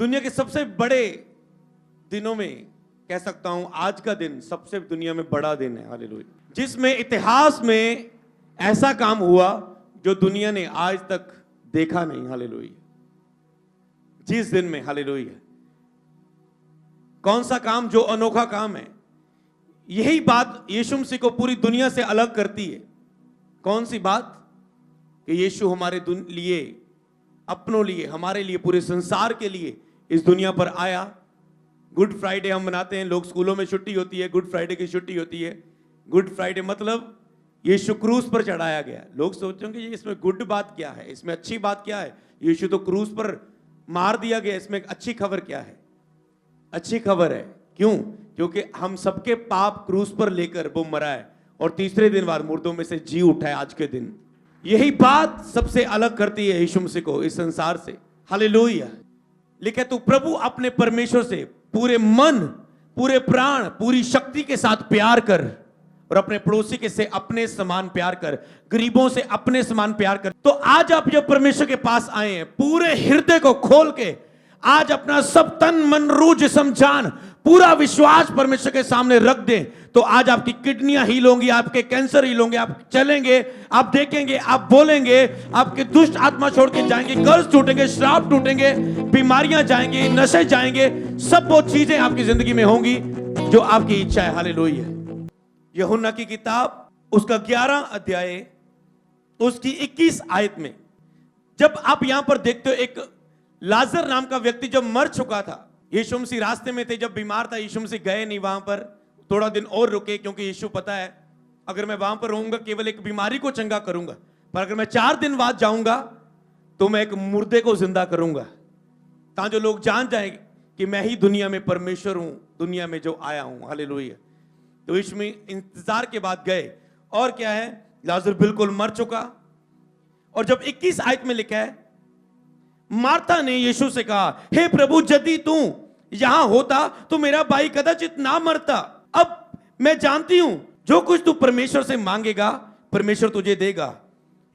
दुनिया के सबसे बड़े दिनों में कह सकता हूं आज का दिन सबसे दुनिया में बड़ा दिन है, हालेलुया, जिसमें इतिहास में ऐसा काम हुआ जो दुनिया ने आज तक देखा नहीं, हालेलुया। जिस दिन में, हालेलुया, कौन सा काम जो अनोखा काम है, यही बात यीशु मसीह को पूरी दुनिया से अलग करती है। कौन सी बात? कि यीशु हमारे लिए, अपनों लिए, हमारे लिए, पूरे संसार के लिए इस दुनिया पर आया। गुड फ्राइडे हम मनाते हैं, लोग स्कूलों में छुट्टी होती है, गुड फ्राइडे की छुट्टी होती है। गुड फ्राइडे मतलब यीशु क्रूस पर चढ़ाया गया। लोग सोचेंगे ये इसमें गुड बात क्या है, इसमें अच्छी बात क्या है, यीशु तो क्रूस पर मार दिया गया, इसमें अच्छी खबर क्या है? अच्छी खबर है। क्यों? क्योंकि हम सबके पाप क्रूस पर लेकर वो मरा है और तीसरे दिन बाद मुर्दों में से जी उठा है आज के दिन। यही बात सबसे अलग करती है यीशु मसीह को इस संसार से, हालेलुया। लिखे तू प्रभु अपने परमेश्वर से पूरे मन, पूरे प्राण, पूरी शक्ति के साथ प्यार कर और अपने पड़ोसी के से अपने समान प्यार कर, गरीबों से अपने समान प्यार कर। तो आज आप जब परमेश्वर के पास आए हैं, पूरे हृदय को खोल के आज अपना सब तन मन रूह जिस्म जान पूरा विश्वास परमेश्वर के सामने रख दें, तो आज आपकी किडनियां हील होंगी, आपके कैंसर हील होंगे, आप चलेंगे, आप देखेंगे, आप बोलेंगे, आपके दुष्ट आत्मा छोड़ के जाएंगे, कर्ज टूटेंगे, श्राप टूटेंगे, बीमारियां जाएंगे, नशे जाएंगे, सब वो चीजें आपकी जिंदगी में होंगी जो आपकी इच्छा है, हालेलुया। यूहन्ना की किताब उसका 11 अध्याय उसकी 21 आयत में जब आप यहां पर देखते हो, एक लाजर नाम का व्यक्ति जब मर चुका था, यीशु मसीह रास्ते में थे, जब बीमार था, यीशु मसीह गए नहीं वहां पर, थोड़ा दिन और रुके, क्योंकि यीशु पता है अगर मैं वहां पर रहूंगा केवल एक बीमारी को चंगा करूंगा, पर अगर मैं 4 दिन बाद जाऊंगा तो मैं एक मुर्दे को जिंदा करूंगा, ताकि जो लोग जान जाएंगे कि मैं ही दुनिया में परमेश्वर हूं, दुनिया में जो आया हूं, हालेलुया। तो यीशु में इंतजार के बाद गए, और क्या है, लाजर बिल्कुल मर चुका। और जब 21 आयत में लिखा है, मार्था ने यीशु से कहा, हे प्रभु, यदि तू यहां होता तो मेरा भाई कदाचित ना मरता। अब मैं जानती हूं जो कुछ तू परमेश्वर से मांगेगा परमेश्वर तुझे देगा।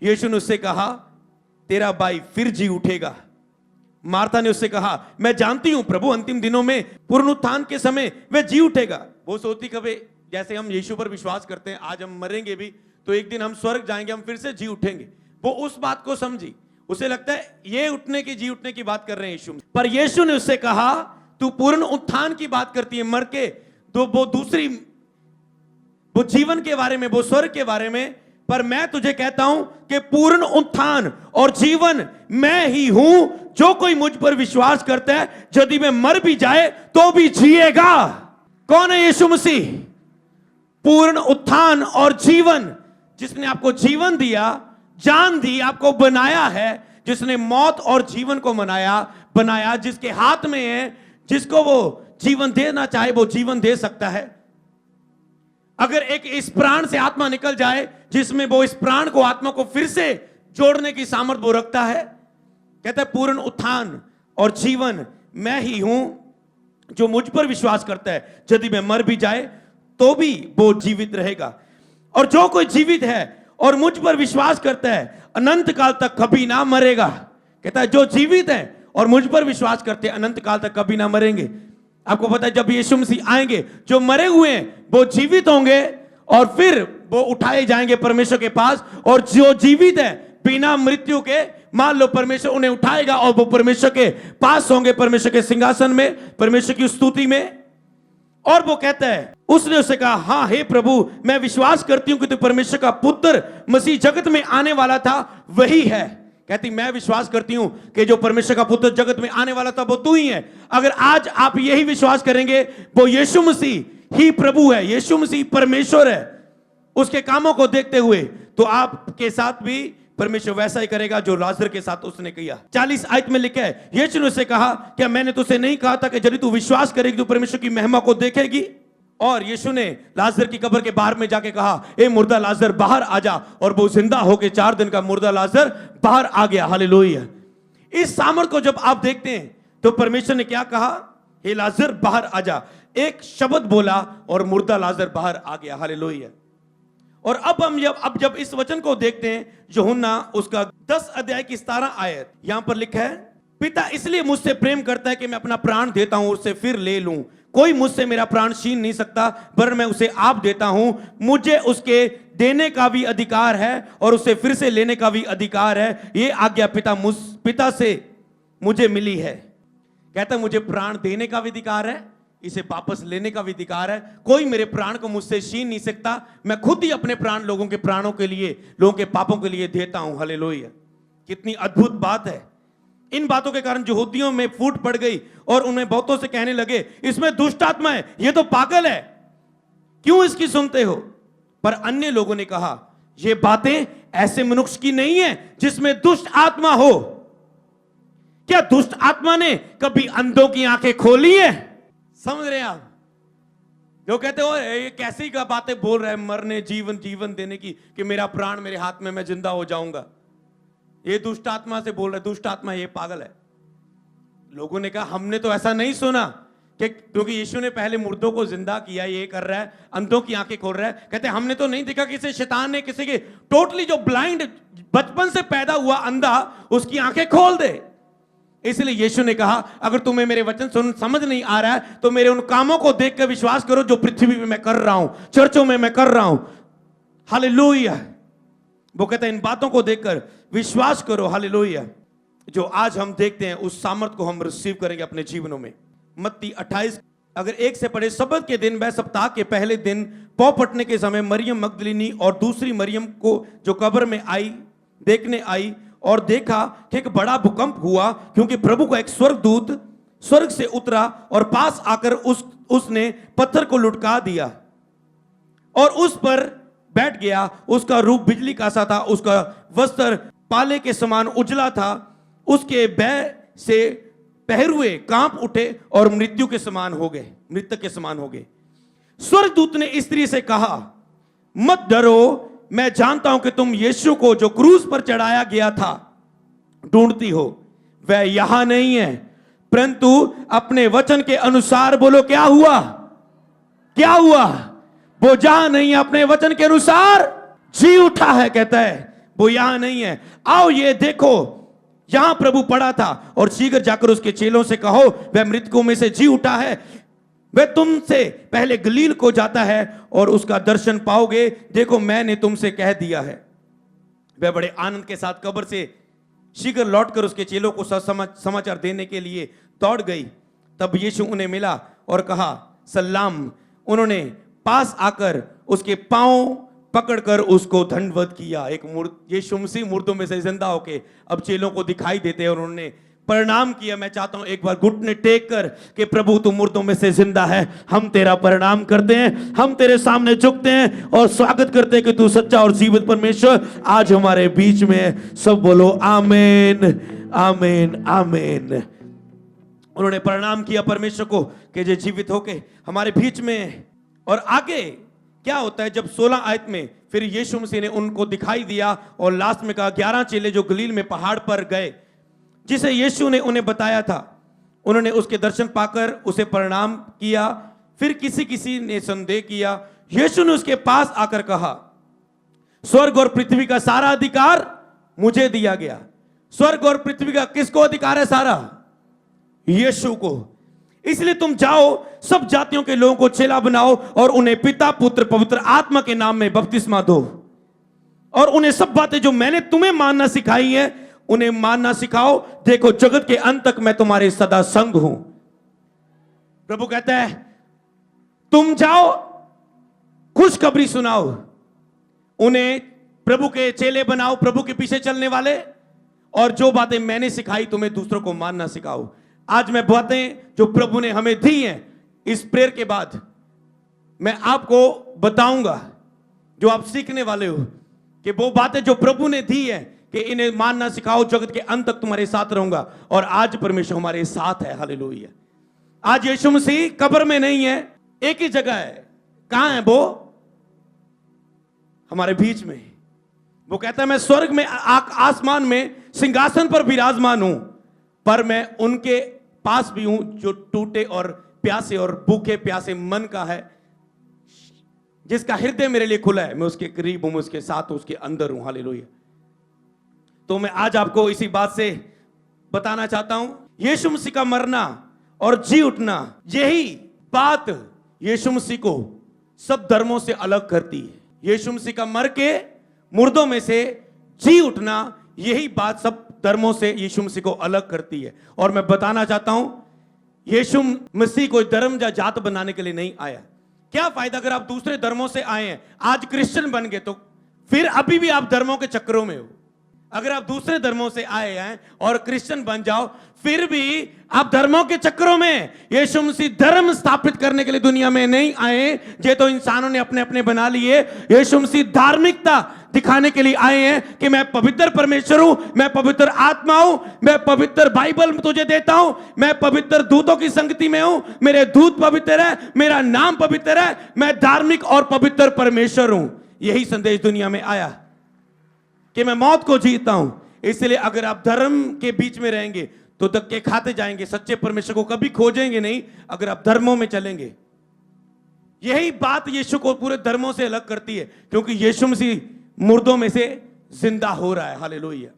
यीशु ने उससे कहा, तेरा भाई फिर जी उठेगा। मार्था ने उससे कहा, मैं जानती हूं प्रभु, अंतिम दिनों में पुनरुत्थान के समय वह जी उठेगा। वो सोचती कभी, जैसे हम यीशु पर विश्वास करते हैं, आज हम मरेंगे भी तो एक दिन हम स्वर्ग जाएंगे, हम फिर से जी उठेंगे। वो उस बात को समझी, उसे लगता है ये उठने की, जी उठने की बात कर रहे हैं यीशु। पर यीशु ने उससे कहा, तू पूर्ण उत्थान की बात करती है, मर के तो वो दूसरी, वो जीवन के बारे में, वो स्वर्ग के बारे में, पर मैं तुझे कहता हूं कि पूर्ण उत्थान और जीवन मैं ही हूं। जो कोई मुझ पर विश्वास करता है, यदि मैं मर भी जाए तो भी जिएगा। कौन है यीशु मसीह? पूर्ण उत्थान और जीवन, जिसने आपको जीवन दिया, जान दी, आपको बनाया है, जिसने मौत और जीवन को बनाया, जिसके हाथ में है, जिसको वो जीवन देना चाहे वो जीवन दे सकता है। अगर एक इस प्राण से आत्मा निकल जाए, जिसमें वो इस प्राण को, आत्मा को फिर से जोड़ने की सामर्थ्य वो रखता है, कहता है पूर्ण उत्थान और जीवन मैं ही हूं। जो मुझ पर विश्वास करता है, यदि मैं मर भी जाए तो भी वो जीवित रहेगा। और जो कोई जीवित है और मुझ पर विश्वास करता है, अनंत काल तक कभी ना मरेगा। कहता है जो जीवित है और मुझ पर विश्वास करते हैं, अनंत काल तक कभी ना मरेंगे। आपको पता है जब यीशु मसीह आएंगे, जो मरे हुए हैं वो जीवित होंगे और फिर वो उठाए जाएंगे परमेश्वर के पास। और जो जीवित है बिना मृत्यु के, मान लो परमेश्वर उन्हें उठाएगा और वो परमेश्वर के पास होंगे, परमेश्वर के सिंहासन में, परमेश्वर की स्तुति में। और वो कहता है, उसने उससे कहा, हाँ हे प्रभु, मैं विश्वास करती हूं कि तू परमेश्वर का पुत्र मसीह जगत में आने वाला था, वही है। कहती, मैं विश्वास करती हूं कि जो परमेश्वर का पुत्र जगत में आने वाला था वो तू ही है। अगर आज आप यही विश्वास करेंगे, वो यीशु मसीह ही प्रभु है, यीशु मसीह परमेश्वर है, उसके कामों को देखते हुए, तो आपके साथ भी परमेश्वर वैसा ही करेगा जो लाजर के साथ उसने किया। 40 आयत में लिखा है, यीशु ने उससे कहा, क्या मैंने तुझसे नहीं कहा था कि यदि तू विश्वास करेगी तो परमेश्वर की महिमा को देखेगी? और यीशु ने लाजर की कब्र के बाहर में जाके कहा, ए मुर्दा लाजर बाहर आ जा। और वो जिंदा होके 4 दिन का मुर्दा लाजर बाहर आ गया, हालेलुया। इस सामर्थ को जब आप देखते हैं तो परमेश्वर ने क्या कहा, हे लाजर बाहर आ जा। एक शब्द बोला और मुर्दा लाजर बाहर आ गया, हालेलुया। और अब हम जब इस वचन को देखते हैं, यूहन्ना उसका 10 अध्याय की 17 आयत, यहां पर लिखा है, पिता इसलिए मुझसे प्रेम करता है कि मैं अपना प्राण देता हूं, उससे फिर ले लूं। कोई मुझसे मेरा प्राण छीन नहीं सकता, पर मैं उसे आप देता हूं। मुझे उसके देने का भी अधिकार है और उसे फिर से लेने का भी अधिकार है। ये आज्ञा पिता से मुझे मिली है। कहता है मुझे प्राण देने का भी अधिकार है, इसे वापस लेने का भी अधिकार है। कोई मेरे प्राण को मुझसे छीन नहीं सकता। मैं खुद ही अपने प्राण लोगों के प्राणों के लिए, लोगों के पापों के लिए देता हूं। हालेलुया। कितनी अद्भुत बात है। इन बातों के कारण यहूदियों में फूट पड़ गई और उन्हें बहुतों से कहने लगे, इसमें दुष्ट आत्मा है, ये तो पागल है, क्यों इसकी सुनते हो? पर अन्य लोगों ने कहा, ये बातें ऐसे मनुष्य की नहीं है जिसमें दुष्ट आत्मा हो। क्या दुष्ट आत्मा ने कभी अंधों की आंखें खोली है? समझ रहे हैं आप? जो कहते हो ये कैसी का बातें बोल रहा है, मरने जीवन देने की, कि मेरा प्राण मेरे हाथ में, मैं जिंदा हो जाऊंगा। ये दुष्ट आत्मा से बोल रहा है, दुष्ट आत्मा ये पागल है। लोगों ने कहा हमने तो ऐसा नहीं सुना, कि क्योंकि यीशु ने पहले मुर्दों को जिंदा किया, ये कर रहा है, अंधों की आंखें खोल रहा है। कहते हमने तो नहीं देखा किसी शैतान ने किसी के टोटली जो ब्लाइंड बचपन से पैदा हुआ अंधा, उसकी आंखें खोल दे। इसलिए यीशु ने कहा अगर तुम्हें मेरे वचन समझ नहीं आ रहा है तो मेरे उन कामों को देखकर विश्वास करो जो पृथ्वी पे मैं कर रहा हूं, चर्चों में मैं कर रहा हूं। हालेलुया। वो कहता है इन बातों को देखकर विश्वास करो। हालेलुया। जो आज हम देखते हैं उस सामर्थ को हम रिसीव करेंगे अपने जीवनों में। मत्ती 28 अगर 1 से पढ़े, सबत के दिन वह सप्ताह के पहले दिन पौ फटने के समय मरियम मगदलिनी और दूसरी मरियम को जो कब्र में देखने आई और देखा कि एक बड़ा भूकंप हुआ, क्योंकि प्रभु का एक स्वर्गदूत स्वर्ग से उतरा और पास आकर उसने पत्थर को लुढ़का दिया और उस पर बैठ गया। उसका रूप बिजली का सा था, उसका वस्त्र पाले के समान उजला था। उसके भय से पहरुए कांप उठे और मृतक के समान हो गए। स्वर्गदूत ने स्त्री से कहा, मत डरो, मैं जानता हूं कि तुम यीशु को जो क्रूस पर चढ़ाया गया था ढूंढती हो। वह यहां नहीं है, परंतु अपने वचन के अनुसार बोलो क्या हुआ? क्या हुआ? वो जहां नहीं है, अपने वचन के अनुसार जी उठा है। कहता है वो यहां नहीं है, आओ ये देखो यहां प्रभु पड़ा था। और शीघ्र जाकर उसके चेलों से कहो वह मृतकों में से जी उठा है, वह तुमसे पहले गलील को जाता है और उसका दर्शन पाओगे। देखो मैंने तुमसे कह दिया है। वह बड़े आनंद के साथ कब्र से शीघ्र लौटकर उसके चेलों को समाचार देने के लिए दौड़ गई। तब यीशु उन्हें मिला और कहा सलाम। उन्होंने पास आकर उसके पांव पकड़कर उसको दंडवत किया। यीशु मसीह मुर्दों में से जिंदा होके अब चेलों को दिखाई देते हैं और उन्होंने प्रणाम किया। मैं चाहता हूं एक बार घुटने टेक कर कि प्रभु तू मुर्दों में से जिंदा है, हम तेरा प्रणाम करते हैं, हम तेरे सामने झुकते हैं और स्वागत करते हैं कि तू सच्चा और जीवित परमेश्वर आज हमारे बीच में है। सब बोलो आमीन आमीन आमीन। उन्होंने प्रणाम किया परमेश्वर को कि जो जीवित होके हमारे बीच में है। और आगे क्या होता है जब 16 आयत में फिर यीशु मसीह ने उनको दिखाई दिया और लास्ट में कहा 11 चेले जो गलील में पहाड़ पर गए जिसे यीशु ने उन्हें बताया था, उन्होंने उसके दर्शन पाकर उसे प्रणाम किया। फिर किसी ने संदेह किया। यीशु ने उसके पास आकर कहा स्वर्ग और पृथ्वी का सारा अधिकार मुझे दिया गया। स्वर्ग और पृथ्वी का किसको अधिकार है? सारा यीशु को। इसलिए तुम जाओ, सब जातियों के लोगों को चेला बनाओ और उन्हें पिता पुत्र पवित्र आत्मा के नाम में बपतिस्मा दो और उन्हें सब बातें जो मैंने तुम्हें मानना सिखाई है उन्हें मानना सिखाओ। देखो जगत के अंत तक मैं तुम्हारे सदा संग हूं। प्रभु कहता है तुम जाओ, खुशखबरी सुनाओ, उन्हें प्रभु के चेले बनाओ, प्रभु के पीछे चलने वाले, और जो बातें मैंने सिखाई तुम्हें दूसरों को मानना सिखाओ। आज मैं बातें जो प्रभु ने हमें दी हैं इस प्रेयर के बाद मैं आपको बताऊंगा जो आप सीखने वाले हो, कि वो बातें जो प्रभु ने दी है कि इन्हें मानना सिखाओ, जगत के अंत तक तुम्हारे साथ रहूंगा। और आज परमेश्वर हमारे साथ है। हालेलुया। आज यीशु मसीह कब्र में नहीं है, एक ही जगह है। कहां है वो? हमारे बीच में। वो कहता है मैं स्वर्ग में आसमान में सिंहासन पर विराजमान हूं, पर मैं उनके पास भी हूं जो टूटे और प्यासे और भूखे प्यासे मन का है, जिसका हृदय मेरे लिए खुला है। मैं उसके करीब हूं, मैं उसके साथ हूं, उसके अंदर हूं। हालेलुया। तो मैं आज आपको इसी बात से बताना चाहता हूं, यीशु मसीह का मरना और जी उठना, यही बात यीशु मसीह को सब धर्मों से अलग करती है। यीशु मसीह का मर के मुर्दों में से जी उठना, यही बात सब धर्मों से यीशु मसीह को अलग करती है। और मैं बताना चाहता हूं, यीशु मसीह कोई धर्म या जात बनाने के लिए नहीं आया। क्या फायदा अगर आप दूसरे धर्मों से आए हैं, आज क्रिश्चियन बन गए, तो फिर अभी भी आप धर्मों के चक्करों में हो। अगर आप दूसरे धर्मों से आए हैं और क्रिश्चियन बन जाओ, फिर भी आप धर्मों के चक्करों में। यीशु मसीह धर्म स्थापित करने के लिए दुनिया में नहीं आए, ये तो इंसानों ने अपने अपने बना लिए। यीशु मसीह धार्मिकता दिखाने के लिए आए हैं कि मैं पवित्र परमेश्वर हूं, मैं पवित्र आत्मा हूं, मैं पवित्र बाइबल तुझे देता हूं, मैं पवित्र दूतों की संगति में हूं, मेरे दूत पवित्र है, मेरा नाम पवित्र है, मैं धार्मिक और पवित्र परमेश्वर हूं। यही संदेश दुनिया में आया कि मैं मौत को जीता हूं। इसलिए अगर आप धर्म के बीच में रहेंगे तो धक्के खाते जाएंगे, सच्चे परमेश्वर को कभी खोजेंगे नहीं। अगर आप धर्मों में चलेंगे, यही बात यीशु को पूरे धर्मों से अलग करती है, क्योंकि यीशु मसीह मुर्दों में से जिंदा हो रहा है। हालेलुया,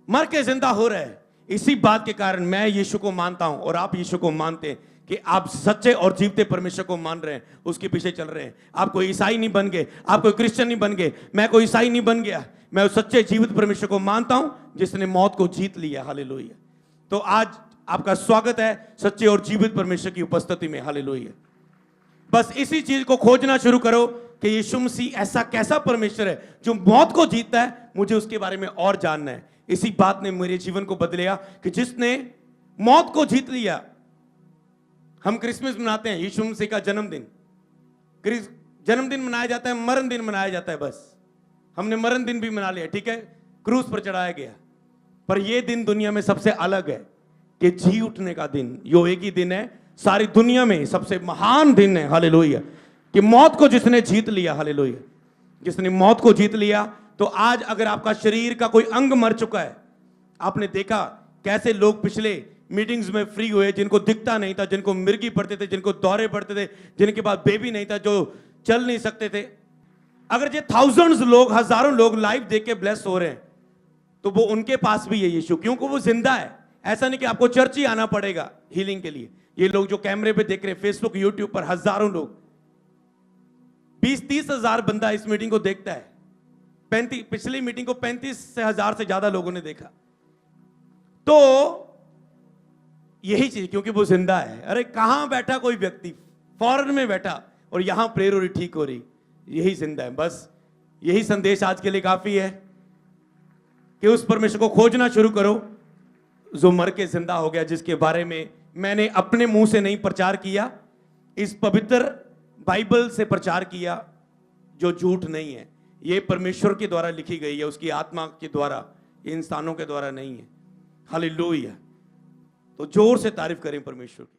मर के जिंदा हो रहा है। इसी बात के कारण मैं यीशु को मानता हूं और आप यीशु को मानते हैं कि आप सच्चे और जीवते परमेश्वर को मान रहे हैं, उसके पीछे चल रहे हैं। आप कोई ईसाई नहीं बन गए, आप कोई क्रिश्चियन नहीं बन गए, मैं कोई ईसाई नहीं बन गया। मैं उस सच्चे जीवित परमेश्वर को मानता हूं जिसने मौत को जीत लिया। हालेलुया। तो आज आपका स्वागत है सच्चे और जीवित परमेश्वर की उपस्थिति में। हालेलुया। बस इसी चीज को खोजना शुरू करो कि यीशु मसीह ऐसा कैसा परमेश्वर है जो मौत को जीतता है। मुझे उसके बारे में और जानना है। इसी बात ने मेरे जीवन को बदलिया कि जिसने मौत को जीत लिया। हम क्रिसमस मनाते हैं, यीशु मसीह का जन्मदिन। जन्मदिन मनाया जाता है, मरण दिन मनाया जाता है। बस हमने मरण दिन भी मना लिया, ठीक है, क्रूस पर चढ़ाया गया। पर यह दिन दुनिया में सबसे अलग है कि जी उठने का दिन। यो एक ही दिन है, सारी दुनिया में सबसे महान दिन है। हालेलुया, कि मौत को जिसने जीत लिया। हालेलुया, जिसने मौत को जीत लिया। तो आज अगर आपका शरीर का कोई अंग मर चुका है, आपने देखा कैसे लोग पिछले मीटिंग्स में फ्री हुए, जिनको दिखता नहीं था, जिनको मिर्गी पड़ते थे, जिनको दौरे पड़ते थे, जिनके पास बेबी नहीं था, जो चल नहीं सकते थे। अगर ये थाउजेंड्स लोग, हजारों लोग लाइव देख के ब्लेस हो रहे हैं, तो वो उनके पास भी है यीशु, क्योंकि वो जिंदा है। ऐसा नहीं कि आपको चर्च ही आना पड़ेगा हीलिंग के लिए। ये लोग जो कैमरे पे देख रहे हैं, फेसबुक यूट्यूब पर हजारों लोग, 20-30 हजार बंदा इस मीटिंग को देखता है। पिछली मीटिंग को 35 हजार से ज्यादा लोगों ने देखा। तो यही चीज, क्योंकि वो जिंदा है। अरे कहां बैठा कोई व्यक्ति, फॉरेन में बैठा, और यहां प्रेयर हो रही, ठीक हो रही, यही जिंदा है। बस यही संदेश आज के लिए काफी है कि उस परमेश्वर को खोजना शुरू करो जो मर के जिंदा हो गया, जिसके बारे में मैंने अपने मुंह से नहीं प्रचार किया, इस पवित्र बाइबल से प्रचार किया, जो झूठ नहीं है। ये परमेश्वर के द्वारा लिखी गई है, उसकी आत्मा के द्वारा, इंसानों के द्वारा नहीं है। हालेलुया। तो जोर से तारीफ करें परमेश्वर की।